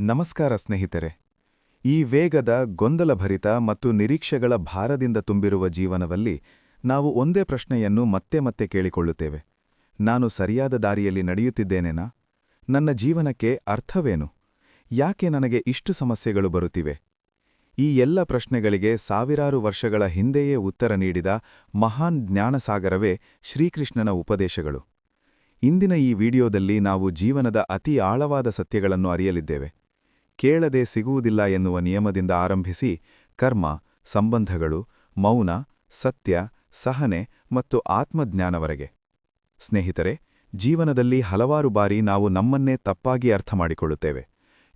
ನಮಸ್ಕಾರ ಸ್ನೇಹಿತರೆ. ಈ ವೇಗದ ಗೊಂದಲಭರಿತ ಮತ್ತು ನಿರೀಕ್ಷೆಗಳ ಭಾರದಿಂದ ತುಂಬಿರುವ ಜೀವನದಲ್ಲಿ ನಾವು ಒಂದೇ ಪ್ರಶ್ನೆಯನ್ನು ಮತ್ತೆ ಮತ್ತೆ ಕೇಳಿಕೊಳ್ಳುತ್ತೇವೆ. ನಾನು ಸರಿಯಾದ ದಾರಿಯಲ್ಲಿ ನಡೆಯುತ್ತಿದ್ದೇನೇನಾ? ನನ್ನ ಜೀವನಕ್ಕೆ ಅರ್ಥವೇನು? ಯಾಕೆ ನನಗೆ ಇಷ್ಟು ಸಮಸ್ಯೆಗಳು ಬರುತ್ತಿವೆ? ಈ ಎಲ್ಲ ಪ್ರಶ್ನೆಗಳಿಗೆ ಸಾವಿರಾರು ವರ್ಷಗಳ ಹಿಂದೆಯೇ ಉತ್ತರ ನೀಡಿದ ಮಹಾನ್ ಜ್ಞಾನಸಾಗರವೇ ಶ್ರೀಕೃಷ್ಣನ ಉಪದೇಶಗಳು. ಇಂದಿನ ಈ ವಿಡಿಯೋದಲ್ಲಿ ನಾವು ಜೀವನದ ಅತಿ ಆಳವಾದ ಸತ್ಯಗಳನ್ನು ಅರಿಯಲಿದ್ದೇವೆ. ಕೇಳದೆ ಸಿಗುವುದಿಲ್ಲ ಎನ್ನುವ ನಿಯಮದಿಂದ ಆರಂಭಿಸಿ ಕರ್ಮ, ಸಂಬಂಧಗಳು, ಮೌನ, ಸತ್ಯ, ಸಹನೆ ಮತ್ತು ಆತ್ಮಜ್ಞಾನವರೆಗೆ. ಸ್ನೇಹಿತರೆ, ಜೀವನದಲ್ಲಿ ಹಲವಾರು ಬಾರಿ ನಾವು ನಮ್ಮನ್ನೇ ತಪ್ಪಾಗಿ ಅರ್ಥಮಾಡಿಕೊಳ್ಳುತ್ತೇವೆ.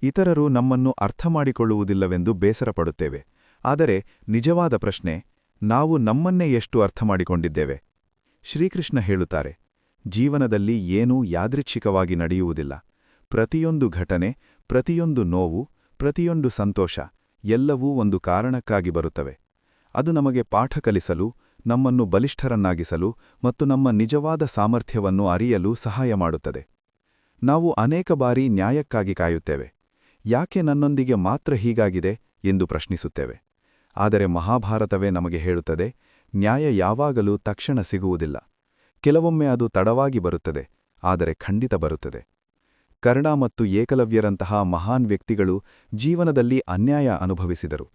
ಇತರರು ನಮ್ಮನ್ನು ಅರ್ಥಮಾಡಿಕೊಳ್ಳುವುದಿಲ್ಲವೆಂದು ಬೇಸರಪಡುತ್ತೇವೆ. ಆದರೆ ನಿಜವಾದ ಪ್ರಶ್ನೆ, ನಾವು ನಮ್ಮನ್ನೇ ಎಷ್ಟು ಅರ್ಥಮಾಡಿಕೊಂಡಿದ್ದೇವೆ? ಶ್ರೀಕೃಷ್ಣ ಹೇಳುತ್ತಾರೆ, ಜೀವನದಲ್ಲಿ ಏನೂ ಯಾದೃಚ್ಛಿಕವಾಗಿ ನಡೆಯುವುದಿಲ್ಲ. ಪ್ರತಿಯೊಂದು ಘಟನೆ, ಪ್ರತಿಯೊಂದು ನೋವು, ಪ್ರತಿಯೊಂದು ಸಂತೋಷ ಎಲ್ಲವೂ ಒಂದು ಕಾರಣಕ್ಕಾಗಿ ಬರುತ್ತವೆ. ಅದು ನಮಗೆ ಪಾಠ ಕಲಿಸಲು, ನಮ್ಮನ್ನು ಬಲಿಷ್ಠರನ್ನಾಗಿಸಲು ಮತ್ತು ನಮ್ಮ ನಿಜವಾದ ಸಾಮರ್ಥ್ಯವನ್ನು ಅರಿಯಲು ಸಹಾಯ ಮಾಡುತ್ತದೆ. ನಾವು ಅನೇಕ ಬಾರಿ ನ್ಯಾಯಕ್ಕಾಗಿ ಕಾಯುತ್ತೇವೆ. ಯಾಕೆ ನನ್ನೊಂದಿಗೆ ಮಾತ್ರ ಹೀಗಾಗಿದೆ ಎಂದು ಪ್ರಶ್ನಿಸುತ್ತೇವೆ. ಆದರೆ ಮಹಾಭಾರತವೇ ನಮಗೆ ಹೇಳುತ್ತದೆ, ನ್ಯಾಯ ಯಾವಾಗಲೂ ತಕ್ಷಣ ಸಿಗುವುದಿಲ್ಲ. ಕೆಲವೊಮ್ಮೆ ಅದು ತಡವಾಗಿ ಬರುತ್ತದೆ, ಆದರೆ ಖಂಡಿತ ಬರುತ್ತದೆ. ಕರ್ಣ ಮತ್ತು ಏಕಲವ್ಯರಂತಹ ಮಹಾನ್ ವ್ಯಕ್ತಿಗಳು ಜೀವನದಲ್ಲಿ ಅನ್ಯಾಯ ಅನುಭವಿಸಿದರು.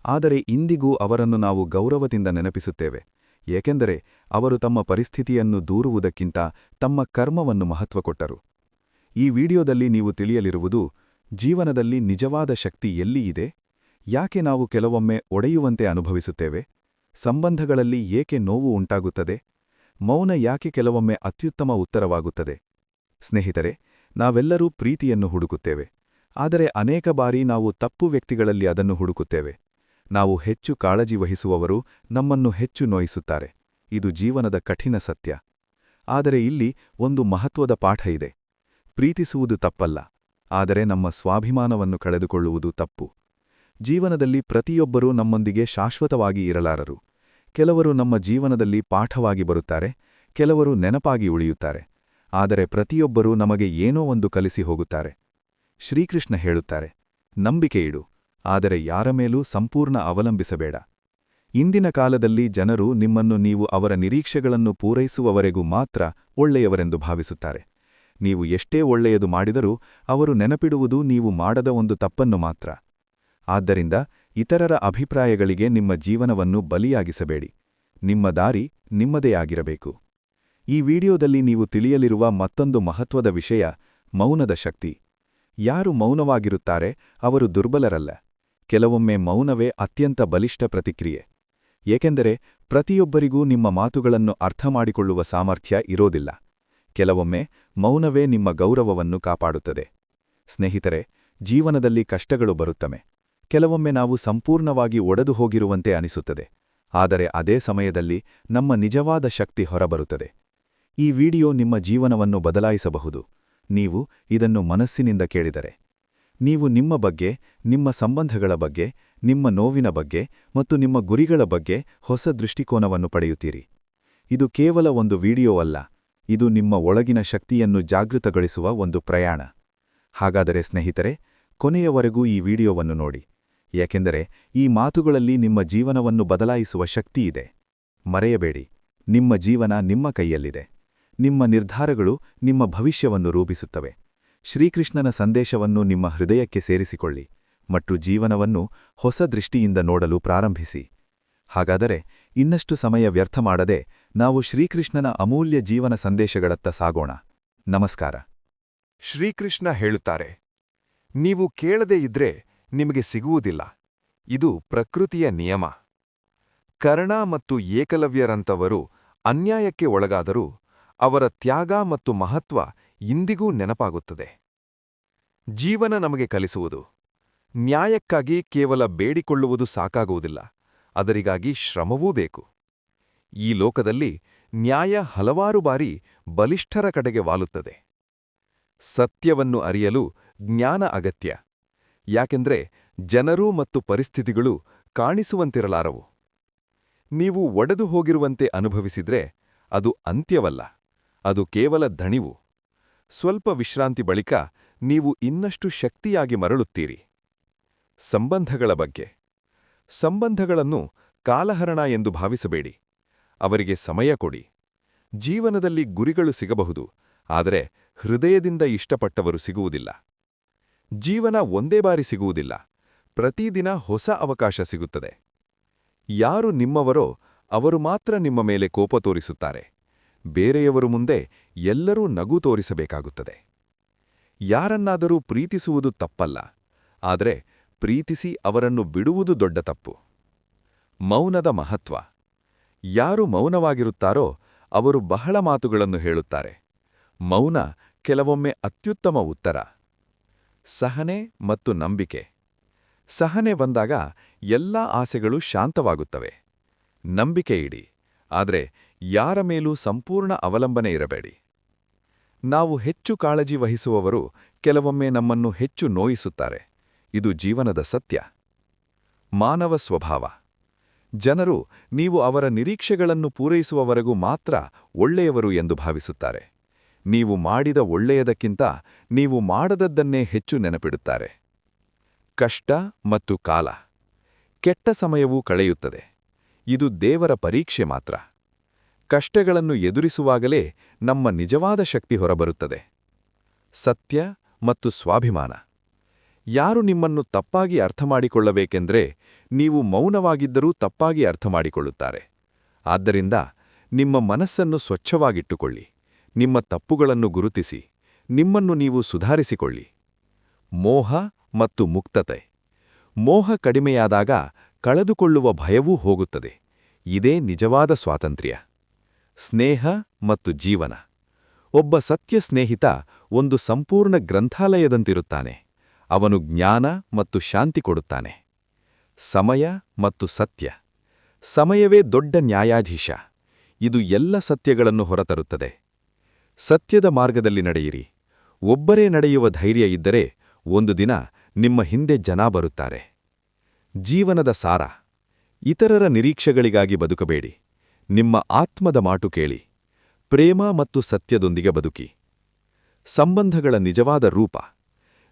ಆದರೆ ಇಂದಿಗೂ ಅವರನ್ನು ನಾವು ಗೌರವದಿಂದ ನೆನಪಿಸುತ್ತೇವೆ, ಏಕೆಂದರೆ ಅವರು ತಮ್ಮ ಪರಿಸ್ಥಿತಿಯನ್ನು ದೂರುವುದಕ್ಕಿಂತ ತಮ್ಮ ಕರ್ಮವನ್ನು ಮಹತ್ವ ಕೊಟ್ಟರು. ಈ ವಿಡಿಯೋದಲ್ಲಿ ನೀವು ತಿಳಿಯಲಿರುವುದು, ಜೀವನದಲ್ಲಿ ನಿಜವಾದ ಶಕ್ತಿ ಎಲ್ಲಿ ಇದೆ? ಯಾಕೆ ನಾವು ಕೆಲವೊಮ್ಮೆ ಒಡೆಯುವಂತೆ ಅನುಭವಿಸುತ್ತೇವೆ? ಸಂಬಂಧಗಳಲ್ಲಿ ಏಕೆ ನೋವು ಉಂಟಾಗುತ್ತದೆ? ಮೌನ ಯಾಕೆ ಕೆಲವೊಮ್ಮೆ ಅತ್ಯುತ್ತಮ ಉತ್ತರವಾಗುತ್ತದೆ? ಸ್ನೇಹಿತರೆ, ನಾವೆಲ್ಲರೂ ಪ್ರೀತಿಯನ್ನು ಹುಡುಕುತ್ತೇವೆ. ಆದರೆ ಅನೇಕ ಬಾರಿ ನಾವು ತಪ್ಪು ವ್ಯಕ್ತಿಗಳಲ್ಲಿ ಅದನ್ನು ಹುಡುಕುತ್ತೇವೆ. ನಾವು ಹೆಚ್ಚು ಕಾಳಜಿ ವಹಿಸುವವರು ನಮ್ಮನ್ನು ಹೆಚ್ಚು ನೋಯಿಸುತ್ತಾರೆ. ಇದು ಜೀವನದ ಕಠಿಣ ಸತ್ಯ. ಆದರೆ ಇಲ್ಲಿ ಒಂದು ಮಹತ್ವದ ಪಾಠ ಇದೆ. ಪ್ರೀತಿಸುವುದು ತಪ್ಪಲ್ಲ, ಆದರೆ ನಮ್ಮ ಸ್ವಾಭಿಮಾನವನ್ನು ಕಳೆದುಕೊಳ್ಳುವುದು ತಪ್ಪು. ಜೀವನದಲ್ಲಿ ಪ್ರತಿಯೊಬ್ಬರೂ ನಮ್ಮೊಂದಿಗೆ ಶಾಶ್ವತವಾಗಿ ಇರಲಾರರು. ಕೆಲವರು ನಮ್ಮ ಜೀವನದಲ್ಲಿ ಪಾಠವಾಗಿ ಬರುತ್ತಾರೆ, ಕೆಲವರು ನೆನಪಾಗಿ ಉಳಿಯುತ್ತಾರೆ. ಆದರೆ ಪ್ರತಿಯೊಬ್ಬರೂ ನಮಗೆ ಏನೋ ಒಂದು ಕಲಿಸಿ ಹೋಗುತ್ತಾರೆ. ಶ್ರೀಕೃಷ್ಣ ಹೇಳುತ್ತಾರೆ, ನಂಬಿಕೆಯಿಡು, ಆದರೆ ಯಾರ ಮೇಲೂ ಸಂಪೂರ್ಣ ಅವಲಂಬಿಸಬೇಡ. ಇಂದಿನ ಕಾಲದಲ್ಲಿ ಜನರು ನಿಮ್ಮನ್ನು ನೀವು ಅವರ ನಿರೀಕ್ಷೆಗಳನ್ನು ಪೂರೈಸುವವರೆಗೂ ಮಾತ್ರ ಒಳ್ಳೆಯವರೆಂದು ಭಾವಿಸುತ್ತಾರೆ. ನೀವು ಎಷ್ಟೇ ಒಳ್ಳೆಯದು ಮಾಡಿದರೂ ಅವರು ನೆನಪಿಡುವುದು ನೀವು ಮಾಡದ ಒಂದು ತಪ್ಪನ್ನು ಮಾತ್ರ. ಆದ್ದರಿಂದ ಇತರರ ಅಭಿಪ್ರಾಯಗಳಿಗೆ ನಿಮ್ಮ ಜೀವನವನ್ನು ಬಲಿಯಾಗಿಸಬೇಡಿ. ನಿಮ್ಮ ದಾರಿ ನಿಮ್ಮದೇ ಆಗಿರಬೇಕು. ಈ ವಿಡಿಯೋದಲ್ಲಿ ನೀವು ತಿಳಿಯಲಿರುವ ಮತ್ತೊಂದು ಮಹತ್ವದ ವಿಷಯ, ಮೌನದ ಶಕ್ತಿ. ಯಾರು ಮೌನವಾಗಿರುತ್ತಾರೆ ಅವರು ದುರ್ಬಲರಲ್ಲ. ಕೆಲವೊಮ್ಮೆ ಮೌನವೇ ಅತ್ಯಂತ ಬಲಿಷ್ಠ ಪ್ರತಿಕ್ರಿಯೆ. ಏಕೆಂದರೆ ಪ್ರತಿಯೊಬ್ಬರಿಗೂ ನಿಮ್ಮ ಮಾತುಗಳನ್ನು ಅರ್ಥಮಾಡಿಕೊಳ್ಳುವ ಸಾಮರ್ಥ್ಯ ಇರೋದಿಲ್ಲ. ಕೆಲವೊಮ್ಮೆ ಮೌನವೇ ನಿಮ್ಮ ಗೌರವವನ್ನು ಕಾಪಾಡುತ್ತದೆ. ಸ್ನೇಹಿತರೆ, ಜೀವನದಲ್ಲಿ ಕಷ್ಟಗಳು ಬರುತ್ತವೆ. ಕೆಲವೊಮ್ಮೆ ನಾವು ಸಂಪೂರ್ಣವಾಗಿ ಒಡೆದು ಹೋಗಿರುವಂತೆ ಅನಿಸುತ್ತದೆ. ಆದರೆ ಅದೇ ಸಮಯದಲ್ಲಿ ನಮ್ಮ ನಿಜವಾದ ಶಕ್ತಿ ಹೊರಬರುತ್ತದೆ. ಈ ವಿಡಿಯೋ ನಿಮ್ಮ ಜೀವನವನ್ನು ಬದಲಾಯಿಸಬಹುದು, ನೀವು ಇದನ್ನು ಮನಸ್ಸಿನಿಂದ ಕೇಳಿದರೆ. ನೀವು ನಿಮ್ಮ ಬಗ್ಗೆ, ನಿಮ್ಮ ಸಂಬಂಧಗಳ ಬಗ್ಗೆ, ನಿಮ್ಮ ನೋವಿನ ಬಗ್ಗೆ ಮತ್ತು ನಿಮ್ಮ ಗುರಿಗಳ ಬಗ್ಗೆ ಹೊಸ ದೃಷ್ಟಿಕೋನವನ್ನು ಪಡೆಯುತ್ತೀರಿ. ಇದು ಕೇವಲ ಒಂದು ವಿಡಿಯೋ ಅಲ್ಲ, ಇದು ನಿಮ್ಮ ಒಳಗಿನ ಶಕ್ತಿಯನ್ನು ಜಾಗೃತಗೊಳಿಸುವ ಒಂದು ಪ್ರಯಾಣ. ಹಾಗಾದರೆ ಸ್ನೇಹಿತರೆ, ಕೊನೆಯವರೆಗೂ ಈ ವಿಡಿಯೋವನ್ನು ನೋಡಿ, ಏಕೆಂದರೆ ಈ ಮಾತುಗಳಲ್ಲಿ ನಿಮ್ಮ ಜೀವನವನ್ನು ಬದಲಾಯಿಸುವ ಶಕ್ತಿಯಿದೆ. ಮರೆಯಬೇಡಿ, ನಿಮ್ಮ ಜೀವನ ನಿಮ್ಮ ಕೈಯಲ್ಲಿದೆ. ನಿಮ್ಮ ನಿರ್ಧಾರಗಳು ನಿಮ್ಮ ಭವಿಷ್ಯವನ್ನು ರೂಪಿಸುತ್ತವೆ. ಶ್ರೀಕೃಷ್ಣನ ಸಂದೇಶವನ್ನು ನಿಮ್ಮ ಹೃದಯಕ್ಕೆ ಸೇರಿಸಿಕೊಳ್ಳಿ ಮತ್ತು ಜೀವನವನ್ನು ಹೊಸ ದೃಷ್ಟಿಯಿಂದ ನೋಡಲು ಪ್ರಾರಂಭಿಸಿ. ಹಾಗಾದರೆ ಇನ್ನಷ್ಟು ಸಮಯ ವ್ಯರ್ಥ ಮಾಡದೆ ನಾವು ಶ್ರೀಕೃಷ್ಣನ ಅಮೂಲ್ಯ ಜೀವನ ಸಂದೇಶಗಳತ್ತ ಸಾಗೋಣ. ನಮಸ್ಕಾರ. ಶ್ರೀಕೃಷ್ಣ ಹೇಳುತ್ತಾರೆ, ನೀವು ಕೇಳದೇ ಇದ್ರೆ ನಿಮಗೆ ಸಿಗುವುದಿಲ್ಲ. ಇದು ಪ್ರಕೃತಿಯ ನಿಯಮ. ಕರ್ಣ ಮತ್ತು ಏಕಲವ್ಯರಂಥವರು ಅನ್ಯಾಯಕ್ಕೆ ಒಳಗಾದರೂ ಅವರ ತ್ಯಾಗ ಮತ್ತು ಮಹತ್ವ ಇಂದಿಗೂ ನೆನಪಾಗುತ್ತದೆ. ಜೀವನ ನಮಗೆ ಕಲಿಸುವುದು, ನ್ಯಾಯಕ್ಕಾಗಿ ಕೇವಲ ಬೇಡಿಕೊಳ್ಳುವುದು ಸಾಕಾಗುವುದಿಲ್ಲ, ಅದರಿಗಾಗಿ ಶ್ರಮವೂ ಬೇಕು. ಈ ಲೋಕದಲ್ಲಿ ನ್ಯಾಯ ಹಲವಾರು ಬಾರಿ ಬಲಿಷ್ಠರ ಕಡೆಗೆ ವಾಲುತ್ತದೆ. ಸತ್ಯವನ್ನು ಅರಿಯಲು ಜ್ಞಾನ ಅಗತ್ಯ. ಯಾಕೆಂದ್ರೆ ಜನರು ಮತ್ತು ಪರಿಸ್ಥಿತಿಗಳು ಕಾಣಿಸುವಂತಿರಲಾರವು. ನೀವು ಒಡೆದು ಹೋಗಿರುವಂತೆ ಅನುಭವಿಸಿದ್ರೆ ಅದು ಅಂತ್ಯವಲ್ಲ, ಅದು ಕೇವಲ ದಣಿವು. ಸ್ವಲ್ಪ ವಿಶ್ರಾಂತಿ ಬಳಿಕ ನೀವು ಇನ್ನಷ್ಟು ಶಕ್ತಿಯಾಗಿ ಮರಳುತ್ತೀರಿ. ಸಂಬಂಧಗಳ ಬಗ್ಗೆ. ಸಂಬಂಧಗಳನ್ನು ಕಾಲಹರಣ ಎಂದು ಭಾವಿಸಬೇಡಿ. ಅವರಿಗೆ ಸಮಯ ಕೊಡಿ. ಜೀವನದಲ್ಲಿ ಗುರಿಗಳು ಸಿಗಬಹುದು, ಆದರೆ ಹೃದಯದಿಂದ ಇಷ್ಟಪಟ್ಟವರು ಸಿಗುವುದಿಲ್ಲ. ಜೀವನ ಒಂದೇ ಬಾರಿ ಸಿಗುವುದಿಲ್ಲ, ಪ್ರತಿದಿನ ಹೊಸ ಅವಕಾಶ ಸಿಗುತ್ತದೆ. ಯಾರು ನಿಮ್ಮವರೋ ಅವರು ಮಾತ್ರ ನಿಮ್ಮ ಮೇಲೆ ಕೋಪ ತೋರಿಸುತ್ತಾರೆ. ಬೇರೆಯವರು ಮುಂದೆ ಎಲ್ಲರೂ ನಗು ತೋರಿಸಬೇಕಾಗುತ್ತದೆ. ಯಾರನ್ನಾದರೂ ಪ್ರೀತಿಸುವುದು ತಪ್ಪಲ್ಲ, ಆದರೆ ಪ್ರೀತಿಸಿ ಅವರನ್ನು ಬಿಡುವುದು ದೊಡ್ಡ ತಪ್ಪು. ಮೌನದ ಮಹತ್ವ. ಯಾರು ಮೌನವಾಗಿರುತ್ತಾರೋ ಅವರು ಬಹಳ ಮಾತುಗಳನ್ನು ಹೇಳುತ್ತಾರೆ. ಮೌನ ಕೆಲವೊಮ್ಮೆ ಅತ್ಯುತ್ತಮ ಉತ್ತರ. ಸಹನೆ ಮತ್ತು ನಂಬಿಕೆ. ಸಹನೆ ಬಂದಾಗ ಎಲ್ಲಾ ಆಸೆಗಳು ಶಾಂತವಾಗುತ್ತವೆ. ನಂಬಿಕೆ ಇಡಿ, ಆದರೆ ಯಾರ ಮೇಲೂ ಸಂಪೂರ್ಣ ಅವಲಂಬನೆ ಇರಬೇಡಿ. ನಾವು ಹೆಚ್ಚು ಕಾಳಜಿ ವಹಿಸುವವರು ಕೆಲವೊಮ್ಮೆ ನಮ್ಮನ್ನು ಹೆಚ್ಚು ನೋಯಿಸುತ್ತಾರೆ. ಇದು ಜೀವನದ ಸತ್ಯ. ಮಾನವ ಸ್ವಭಾವ. ಜನರು ನೀವು ಅವರ ನಿರೀಕ್ಷೆಗಳನ್ನು ಪೂರೈಸುವವರೆಗೂ ಮಾತ್ರ ಒಳ್ಳೆಯವರು ಎಂದು ಭಾವಿಸುತ್ತಾರೆ. ನೀವು ಮಾಡಿದ ಒಳ್ಳೆಯದಕ್ಕಿಂತ ನೀವು ಮಾಡದದ್ದನ್ನೇ ಹೆಚ್ಚು ನೆನಪಿಡುತ್ತಾರೆ. ಕಷ್ಟ ಮತ್ತು ಕಾಲ. ಕೆಟ್ಟ ಸಮಯವೂ ಕಳೆಯುತ್ತದೆ. ಇದು ದೇವರ ಪರೀಕ್ಷೆ ಮಾತ್ರ. ಕಷ್ಟಗಳನ್ನು ಎದುರಿಸುವಾಗಲೇ ನಮ್ಮ ನಿಜವಾದ ಶಕ್ತಿ ಹೊರಬರುತ್ತದೆ. ಸತ್ಯ ಮತ್ತು ಸ್ವಾಭಿಮಾನ. ಯಾರು ನಿಮ್ಮನ್ನು ತಪ್ಪಾಗಿ ಅರ್ಥಮಾಡಿಕೊಳ್ಳಬೇಕೆಂದರೆ ನೀವು ಮೌನವಾಗಿದ್ದರೂ ತಪ್ಪಾಗಿ ಅರ್ಥಮಾಡಿಕೊಳ್ಳುತ್ತಾರೆ. ಆದ್ದರಿಂದ ನಿಮ್ಮ ಮನಸ್ಸನ್ನು ಸ್ವಚ್ಛವಾಗಿಟ್ಟುಕೊಳ್ಳಿ. ನಿಮ್ಮ ತಪ್ಪುಗಳನ್ನು ಗುರುತಿಸಿ ನಿಮ್ಮನ್ನು ನೀವು ಸುಧಾರಿಸಿಕೊಳ್ಳಿ. ಮೋಹ ಮತ್ತು ಮುಕ್ತತೆ. ಮೋಹ ಕಡಿಮೆಯಾದಾಗ ಕಳೆದುಕೊಳ್ಳುವ ಭಯವೂ ಹೋಗುತ್ತದೆ. ಇದೇ ನಿಜವಾದ ಸ್ವಾತಂತ್ರ್ಯ. ಸ್ನೇಹ ಮತ್ತು ಜೀವನ. ಒಬ್ಬ ಸತ್ಯ ಸ್ನೇಹಿತ ಒಂದು ಸಂಪೂರ್ಣ ಗ್ರಂಥಾಲಯದಂತಿರುತ್ತಾನೆ. ಅವನು ಜ್ಞಾನ ಮತ್ತು ಶಾಂತಿ ಕೊಡುತ್ತಾನೆ. ಸಮಯ ಮತ್ತು ಸತ್ಯ. ಸಮಯವೇ ದೊಡ್ಡ ನ್ಯಾಯಾಧೀಶ. ಇದು ಎಲ್ಲ ಸತ್ಯಗಳನ್ನು ಹೊರತರುತ್ತದೆ. ಸತ್ಯದ ಮಾರ್ಗದಲ್ಲಿ ನಡೆಯಿರಿ. ಒಬ್ಬರೇ ನಡೆಯುವ ಧೈರ್ಯ ಇದ್ದರೆ ಒಂದು ದಿನ ನಿಮ್ಮ ಹಿಂದೆ ಜನ ಬರುತ್ತಾರೆ. ಜೀವನದ ಸಾರ. ಇತರರ ನಿರೀಕ್ಷೆಗಳಿಗಾಗಿ ಬದುಕಬೇಡಿ. ನಿಮ್ಮ ಆತ್ಮದ ಮಾತು ಕೇಳಿ. ಪ್ರೇಮ ಮತ್ತು ಸತ್ಯದೊಂದಿಗೆ ಬದುಕಿ. ಸಂಬಂಧಗಳ ನಿಜವಾದ ರೂಪ.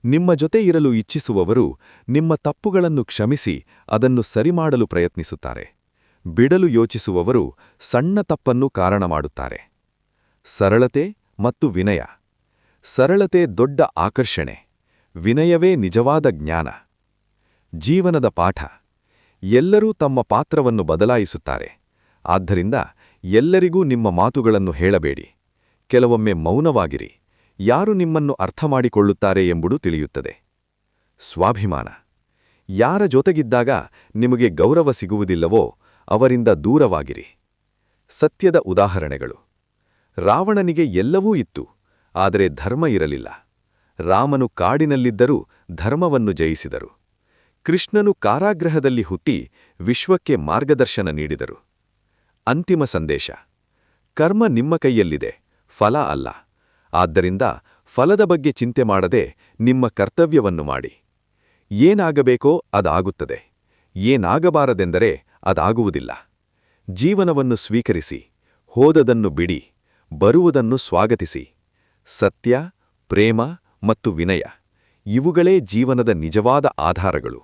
ನಿಮ್ಮ ಜೊತೆ ಇರಲು ಇಚ್ಛಿಸುವವರು ನಿಮ್ಮ ತಪ್ಪುಗಳನ್ನು ಕ್ಷಮಿಸಿ ಅದನ್ನು ಸರಿಮಾಡಲು ಪ್ರಯತ್ನಿಸುತ್ತಾರೆ. ಬಿಡಲು ಯೋಚಿಸುವವರು ಸಣ್ಣ ತಪ್ಪನ್ನು ಕಾರಣ ಮಾಡುತ್ತಾರೆ. ಸರಳತೆ ಮತ್ತು ವಿನಯ. ಸರಳತೆ ದೊಡ್ಡ ಆಕರ್ಷಣೆ. ವಿನಯವೇ ನಿಜವಾದ ಜ್ಞಾನ. ಜೀವನದ ಪಾಠ. ಎಲ್ಲರೂ ತಮ್ಮ ಪಾತ್ರವನ್ನು ಬದಲಾಯಿಸುತ್ತಾರೆ. ಆದ್ದರಿಂದ ಎಲ್ಲರಿಗೂ ನಿಮ್ಮ ಮಾತುಗಳನ್ನು ಹೇಳಬೇಡಿ. ಕೆಲವೊಮ್ಮೆ ಮೌನವಾಗಿರಿ. ಯಾರು ನಿಮ್ಮನ್ನು ಅರ್ಥಮಾಡಿಕೊಳ್ಳುತ್ತಾರೆ ಎಂಬುದು ತಿಳಿಯುತ್ತದೆ. ಸ್ವಾಭಿಮಾನ. ಯಾರ ಜೊತೆಗಿದ್ದಾಗ ನಿಮಗೆ ಗೌರವ ಸಿಗುವುದಿಲ್ಲವೋ ಅವರಿಂದ ದೂರವಾಗಿರಿ. ಸತ್ಯದ ಉದಾಹರಣೆಗಳು. ರಾವಣನಿಗೆ ಎಲ್ಲವೂ ಇತ್ತು, ಆದರೆ ಧರ್ಮ ಇರಲಿಲ್ಲ. ರಾಮನು ಕಾಡಿನಲ್ಲಿದ್ದರೂ ಧರ್ಮವನ್ನು ಜಯಿಸಿದರು. ಕೃಷ್ಣನು ಕಾರಾಗೃಹದಲ್ಲಿ ಹುಟ್ಟಿ ವಿಶ್ವಕ್ಕೆ ಮಾರ್ಗದರ್ಶನ ನೀಡಿದರು. ಅಂತಿಮ ಸಂದೇಶ. ಕರ್ಮ ನಿಮ್ಮ ಕೈಯಲ್ಲಿದೆ, ಫಲ ಅಲ್ಲ. ಆದ್ದರಿಂದ ಫಲದ ಬಗ್ಗೆ ಚಿಂತೆ ಮಾಡದೆ ನಿಮ್ಮ ಕರ್ತವ್ಯವನ್ನು ಮಾಡಿ. ಏನಾಗಬೇಕೋ ಅದಾಗುತ್ತದೆ. ಏನಾಗಬಾರದೆಂದರೆ ಅದಾಗುವುದಿಲ್ಲ. ಜೀವನವನ್ನು ಸ್ವೀಕರಿಸಿ. ಹೋದದನ್ನು ಬಿಡಿ. ಬರುವುದನ್ನು ಸ್ವಾಗತಿಸಿ. ಸತ್ಯ, ಪ್ರೇಮ ಮತ್ತು ವಿನಯ ಇವುಗಳೇ ಜೀವನದ ನಿಜವಾದ ಆಧಾರಗಳು.